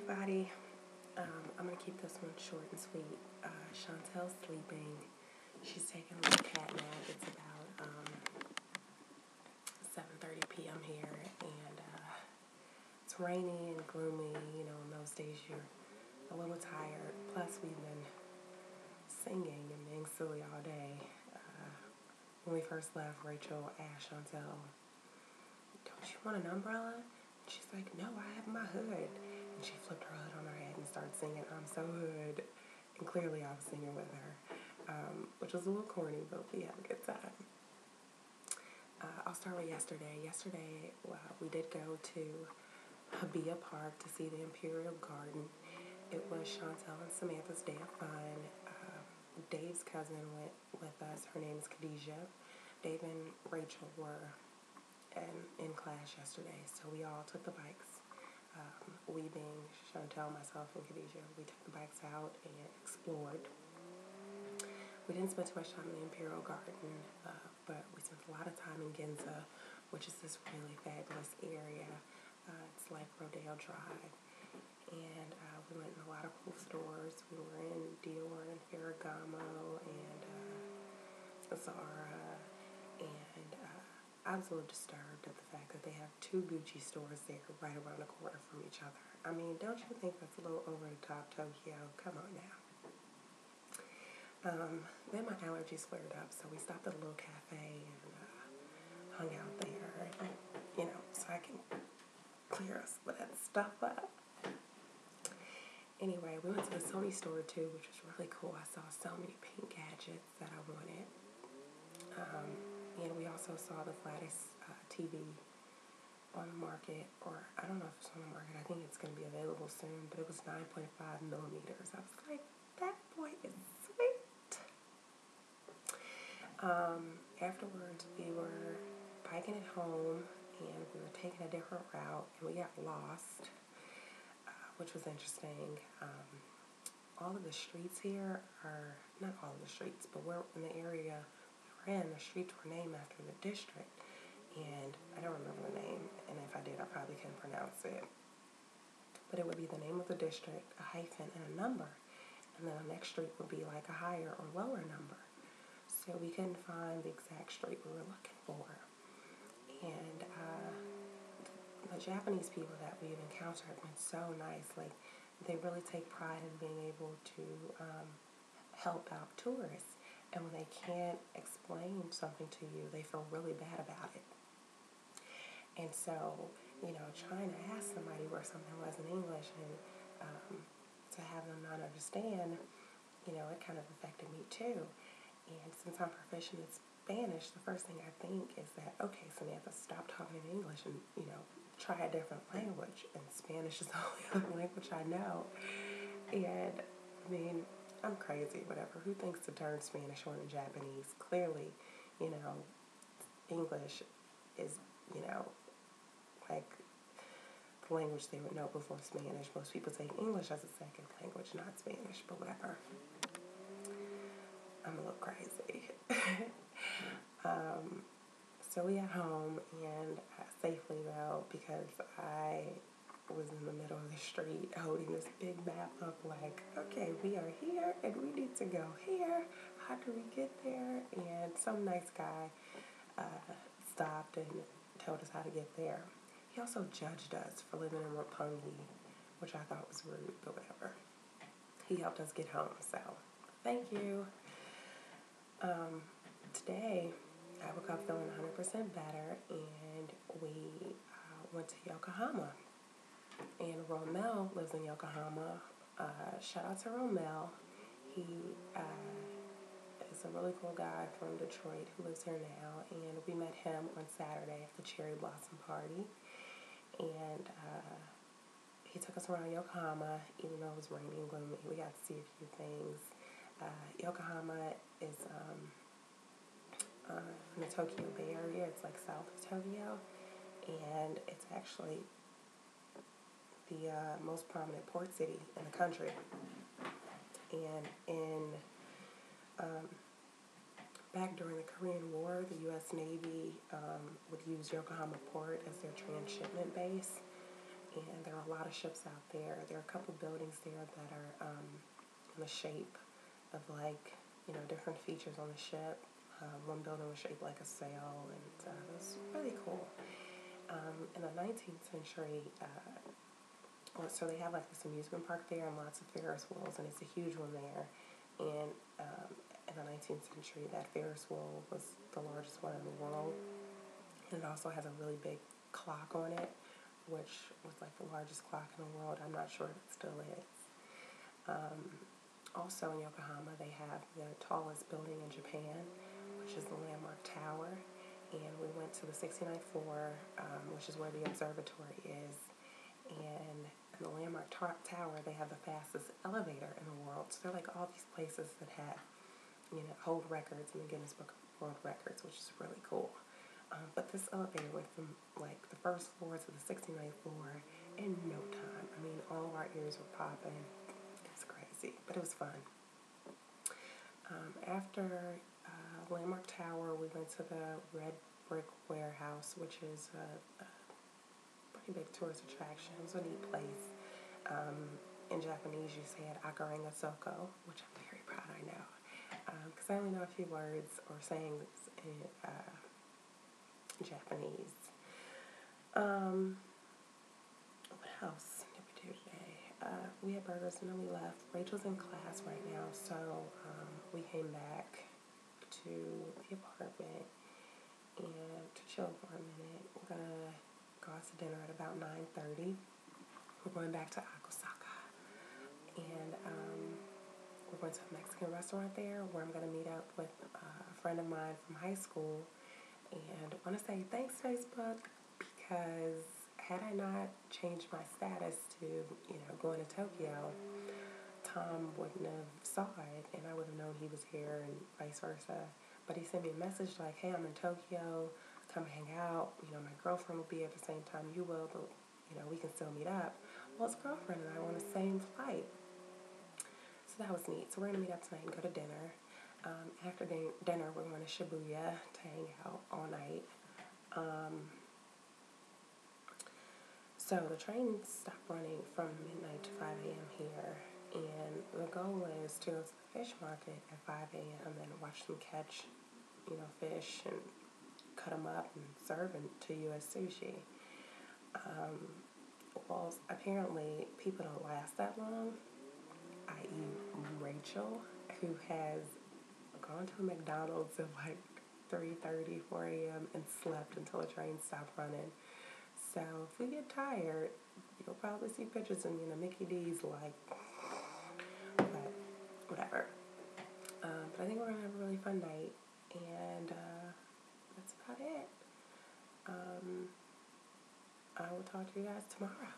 everybody. I'm going to keep this one short and sweet. Chantel's sleeping. She's taking a little cat nap. It's about 7:30 p.m. here, and it's rainy and gloomy. You know, in those days you're a little tired. Plus, we've been singing and being silly all day. When we first left, Rachel asked Chantel, "Don't you want an umbrella?" And she's like, "No, I have my hood." And she flipped her hood on her head and started singing, "I'm so hood." And clearly I was singing with her, which was a little corny, but we had a good time. I'll start with yesterday. Yesterday, we did go to Habia Park to see the Imperial Garden. It was Chantel and Samantha's day of fun. Dave's cousin went with us. Her name is Khadijah. Dave and Rachel were in class yesterday, so we all took the bikes. We being Chantel, myself, and Khadijah, we took the bikes out and explored. We didn't spend too much time in the Imperial Garden, but we spent a lot of time in Ginza, which is this really fabulous area. It's like Rodeo Drive. And we went in a lot of cool stores. We were in Dior and Ferragamo and Zara. And I was a little disturbed at the fact that they have two Gucci stores there right around the corner from each other. I mean, don't you think that's a little over the top, Tokyo? Come on now. Then my allergies flared up, so we stopped at a little cafe and hung out there, you know, so I can clear us with that stuff up. Anyway, we went to the Sony store too, which was really cool. I saw so many pink gadgets that I wanted. And we also saw the flattest TV on the market, or I don't know if it's on the market. I think it's going to be available soon, but it was 9.5 millimeters. I was like, that boy is sweet. Afterwards, we were biking it home, and we were taking a different route, and we got lost, which was interesting. All of the streets here are, not all of the streets, but we're in the area we were in, the streets were named after the district, and I don't remember the name, and if I did, I probably couldn't pronounce it, but it would be the name of the district, a hyphen, and a number, and then the next street would be like a higher or lower number, so we couldn't find the exact street we were looking for, and the Japanese people that we've encountered have been so nice. Like, they really take pride in being able to help out tourists. And when they can't explain something to you, they feel really bad about it. And so, you know, trying to ask somebody where something was in English and to have them not understand, you know, it kind of affected me too. And since I'm proficient in Spanish, the first thing I think is that, okay, Samantha, stop talking in English and, you know, try a different language. And Spanish is the only other language I know. And, I mean, I'm crazy, whatever. Who thinks to turn Spanish on in Japanese? Clearly, you know, English is, you know, like the language they would know before Spanish. Most people take English as a second language, not Spanish, but whatever. I'm a little crazy. So we got home, and safely though, because I was in the middle of the street holding this big map up like, okay, we are here and we need to go here. How do we get there? And some nice guy stopped and told us how to get there. He also judged us for living in Roppongi, which I thought was rude, but whatever. He helped us get home, so thank you. Today, I woke up feeling 100% better, and we went to Yokohama. And Romel lives in Yokohama. Shout out to Romel. He is a really cool guy from Detroit who lives here now, and we met him on Saturday at the Cherry Blossom Party. And he took us around Yokohama, even though it was rainy and gloomy. We got to see a few things. Yokohama is in the Tokyo Bay Area. It's like south of Tokyo, and it's actually the most prominent port city in the country. And in back during the Korean War, the U.S. Navy would use Yokohama Port as their transshipment base, and there are a lot of ships out there. There are a couple buildings there that are in the shape of like, different features on the ship. One building was shaped like a sail, and it was really cool. In the 19th century, so they have like this amusement park there and lots of Ferris wheels, and it's a huge one there. And in the 19th century, that Ferris wheel was the largest one in the world. And it also has a really big clock on it, which was like the largest clock in the world. I'm not sure if it still is. Also in Yokohama, they have the tallest building in Japan, which is the Landmark Tower. And we went to the 69th floor, which is where the observatory is. And in the Landmark Tower, they have the fastest elevator in the world. So they're like all these places that have, hold records in the Guinness Book of World Records, which is really cool. But this elevator went from like the first floor to the 69th floor in no time. I mean, all of our ears were popping. It was crazy, but it was fun. After Landmark Tower, we went to the Red Brick Warehouse, which is a pretty big tourist attraction. It was a neat place. In Japanese, you say it Akarenga Soko, which I'm very proud I know, because I only know a few words or sayings in Japanese. What else did we do today? We had burgers and then we left. Rachel's in class right now, so we came back to the apartment and to chill for a minute. We're gonna go out to dinner at about 9:30. We're going back to Akosaka, and we're going to a Mexican restaurant there where I'm gonna meet up with a friend of mine from high school. And I want to say thanks, Facebook, because had I not changed my status to, going to Tokyo, Tom wouldn't have saw it, and I would have known he was here and vice versa. But he sent me a message like, hey, I'm in Tokyo, come hang out. My girlfriend will be at the same time you will, but, we can still meet up. Well, his girlfriend and I were on the same flight. So that was neat. So we're going to meet up tonight and go to dinner. After dinner, we're going to Shibuya to hang out all night. So the train stopped running from midnight to 5 a.m. here, and the goal is to go to the fish market at 5 a.m. and watch them catch, fish and cut them up and serve them to you as sushi. Well, apparently people don't last that long, i.e. Rachel, who has gone to a McDonald's at like 3:30, 4 a.m. and slept until the train stopped running. So if we get tired, you'll probably see pictures of me in a Mickey D's but whatever. But I think we're going to have a really fun night, and that's about it. I will talk to you guys tomorrow.